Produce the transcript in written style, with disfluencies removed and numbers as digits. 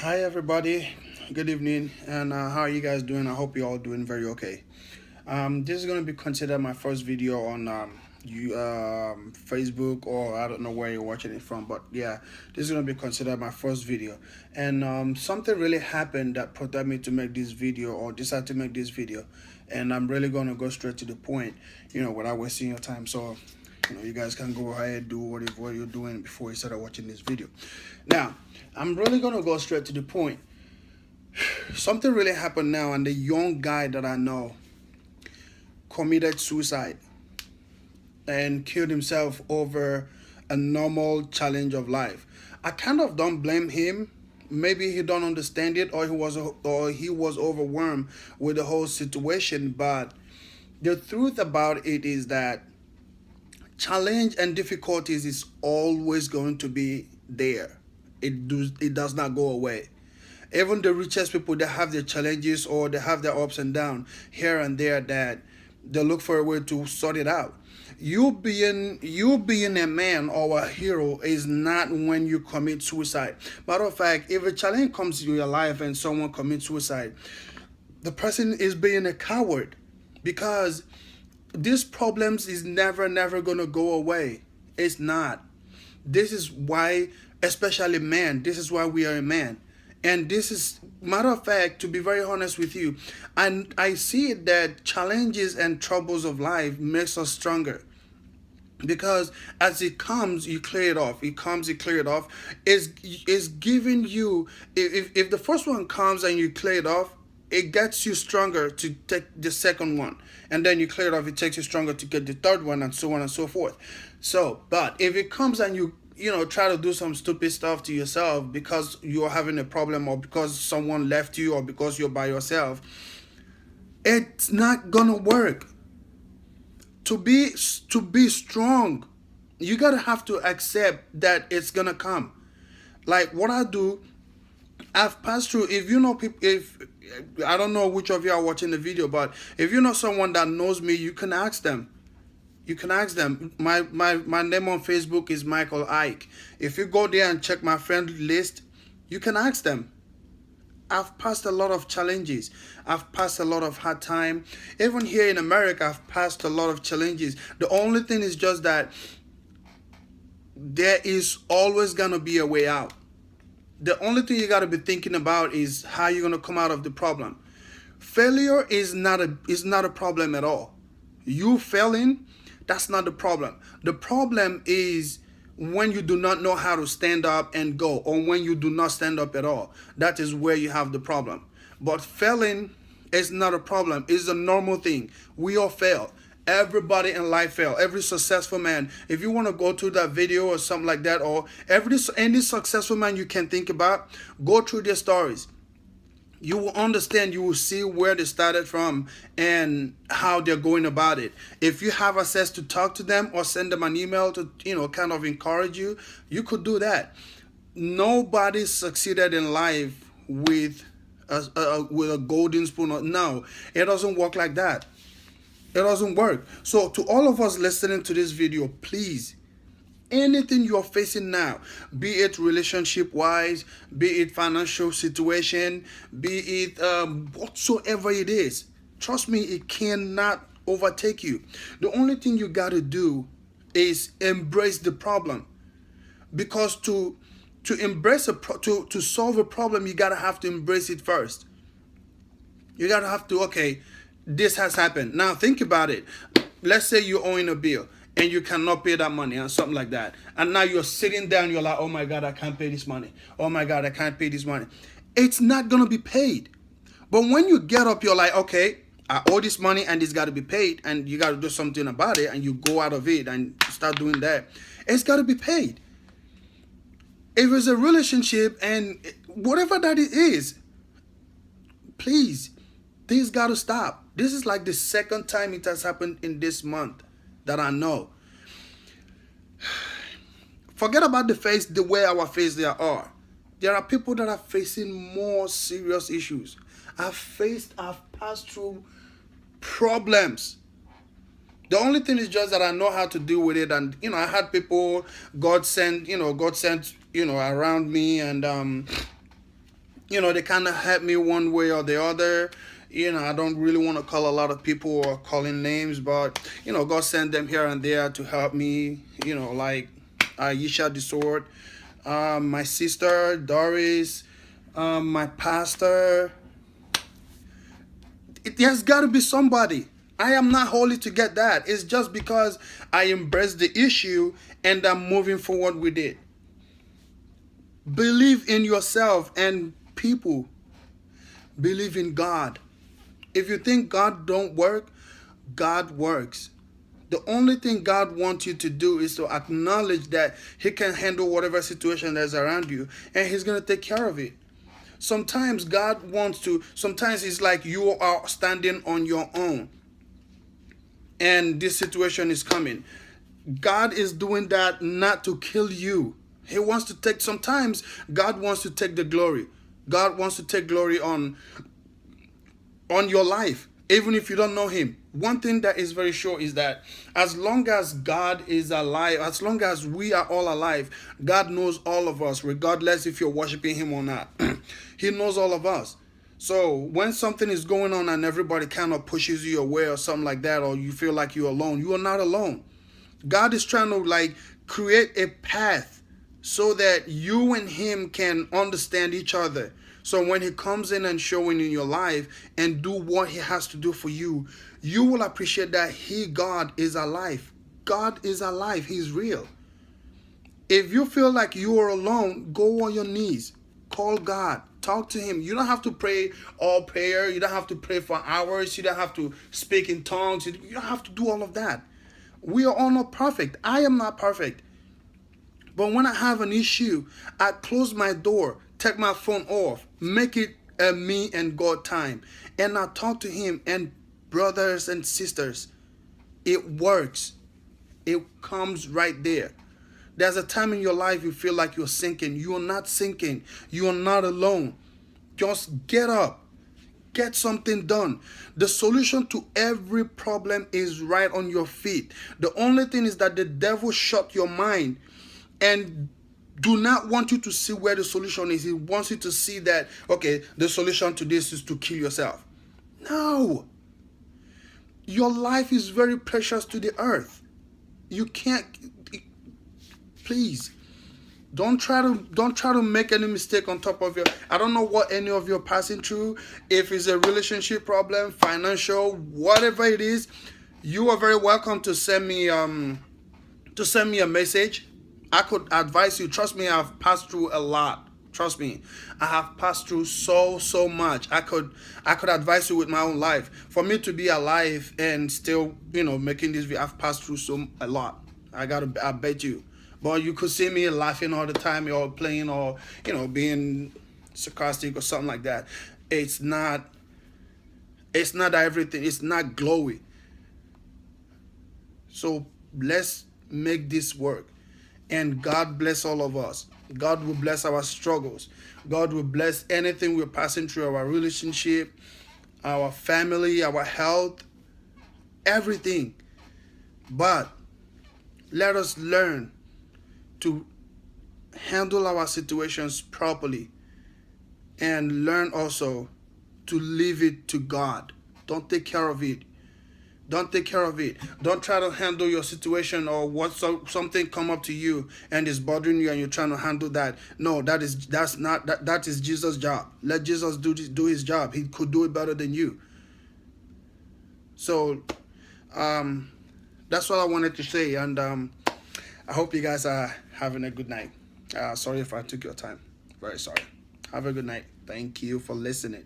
Hi everybody, good evening, and how are you guys doing? I hope you're all doing very okay. This is gonna be considered my first video on Facebook, or I don't know where you're watching it from, but yeah, this is gonna be considered my first video. And something really happened that prompted me to make this video or decide to make this video, and I'm really gonna go straight to the point, without wasting your time. So you guys can go ahead, do what you're doing before you start watching this video. Now, I'm really gonna go straight to the point. Something really happened now, and the young guy that I know committed suicide and killed himself over a normal challenge of life. I kind of don't blame him. Maybe he don't understand it, or he was overwhelmed with the whole situation. But the truth about it is that challenge and difficulties is always going to be there. It does not go away. Even the richest people, they have their challenges or they have their ups and downs here and there, that they look for a way to sort it out. You being a man or a hero is not when you commit suicide. Matter of fact, if a challenge comes to your life and someone commits suicide, the person is being a coward, because these problems is never gonna go away. It's not. This is why, especially men, this is why we are a man. And this is, matter of fact, to be very honest with you, and I see that challenges and troubles of life makes us stronger, because as it comes you clear it off. It comes, you clear it off. Is giving you, if the first one comes and you clear it off, it gets you stronger to take the second one, and then you clear it off, it takes you stronger to get the third one, and so on and so forth. So but if it comes and you try to do some stupid stuff to yourself because you're having a problem, or because someone left you, or because you're by yourself, it's not gonna work. To be strong, you gotta have to accept that it's gonna come. Like what I do, I've passed through. If you know people, if I don't know which of you are watching the video, but if you know someone that knows me, you can ask them. You can ask them. My name on Facebook is Michael Ike. If you go there and check my friend list, you can ask them. I've passed a lot of challenges. I've passed a lot of hard time. Even here in America, I've passed a lot of challenges. The only thing is just that there is always gonna be a way out. The only thing you gotta be thinking about is how you're gonna come out of the problem. Failure is not a problem at all. You failing, that's not the problem. The problem is when you do not know how to stand up and go, or when you do not stand up at all. That is where you have the problem. But failing is not a problem. It's a normal thing. We all fail. Everybody in life fail. Every successful man. If you want to go to that video or something like that, or any successful man you can think about, go through their stories. You will understand, you will see where they started from and how they're going about it. If you have access to talk to them or send them an email to kind of encourage you, you could do that. Nobody succeeded in life with a golden spoon. No, it doesn't work like that. It doesn't work. So to all of us listening to this video, please, anything you're facing now, be it relationship wise, be it financial situation, be it whatsoever it is, trust me, it cannot overtake you. The only thing you got to do is embrace the problem, because to embrace to solve a problem, you got to have to embrace it first. You got to have to, okay, this has happened. Now think about it. Let's say you're owing a bill and you cannot pay that money or something like that. And now you're sitting down, you're like, oh my God, I can't pay this money. Oh my God, I can't pay this money. It's not going to be paid. But when you get up, you're like, okay, I owe this money and it's got to be paid, and you got to do something about it, and you go out of it and start doing that. It's got to be paid. If it's a relationship and whatever that it is, please, things got to stop. This is like the second time it has happened in this month that I know. Forget about the way our face there are. There are people that are facing more serious issues. I've passed through problems. The only thing is just that I know how to deal with it, and I had people God sent around me, and They kind of help me one way or the other. I don't really want to call a lot of people or calling names, but God sent them here and there to help me. Like Yisha the Sword, my sister Doris, my pastor. There's got to be somebody. I am not holy to get that. It's just because I embrace the issue and I'm moving forward with it. Believe in yourself and people. Believe in God. If you think God don't work, God works. The only thing God wants you to do is to acknowledge that He can handle whatever situation that's around you and He's going to take care of it. Sometimes God wants to, sometimes it's like you are standing on your own and this situation is coming. God is doing that not to kill you. He wants to take, sometimes God wants to take the glory. God wants to take glory on your life, even if you don't know Him. One thing that is very sure is that as long as God is alive, as long as we are all alive, God knows all of us, regardless if you're worshiping Him or not. He knows all of us. So when something is going on and everybody kind of pushes you away or something like that, or you feel like you're alone, you are not alone. God is trying to like create a path so that you and Him can understand each other. So when He comes in and showing in your life and do what He has to do for you, you will appreciate that God is alive. God is alive. He's real. If you feel like you are alone, go on your knees. Call God. Talk to Him. You don't have to pray all prayer. You don't have to pray for hours. You don't have to speak in tongues. You don't have to do all of that. We are all not perfect. I am not perfect. But when I have an issue, I close my door, take my phone off, make it a me and God time. And I talk to Him. And brothers and sisters, it works. It comes right there. There's a time in your life you feel like you're sinking. You are not sinking. You are not alone. Just get up. Get something done. The solution to every problem is right on your feet. The only thing is that the devil shut your mind and do not want you to see where the solution is. He wants you to see that, okay, the solution to this is to kill yourself. No. Your life is very precious to the earth. You can't, please. Don't try to make any mistake on top of your. I don't know what any of you are passing through. If it's a relationship problem, financial, whatever it is, you are very welcome to send me a message. I could advise you. Trust me, I've passed through a lot. Trust me, I have passed through so much. I could advise you with my own life. For me to be alive and still making this video, I've passed through a lot. I bet you. But you could see me laughing all the time or playing or, being sarcastic or something like that. It's not everything. It's not glowy. So let's make this work. And God bless all of us. God will bless our struggles. God will bless anything we're passing through, our relationship, our family, our health, everything. But let us learn to handle our situations properly and learn also to leave it to God. Don't take care of it. Don't take care of it. Don't try to handle your situation or something come up to you and is bothering you and you're trying to handle that. No, that is Jesus' job. Let Jesus do His job. He could do it better than you. So that's what I wanted to say, and I hope you guys are having a good night. Sorry if I took your time. Very sorry. Have a good night. Thank you for listening.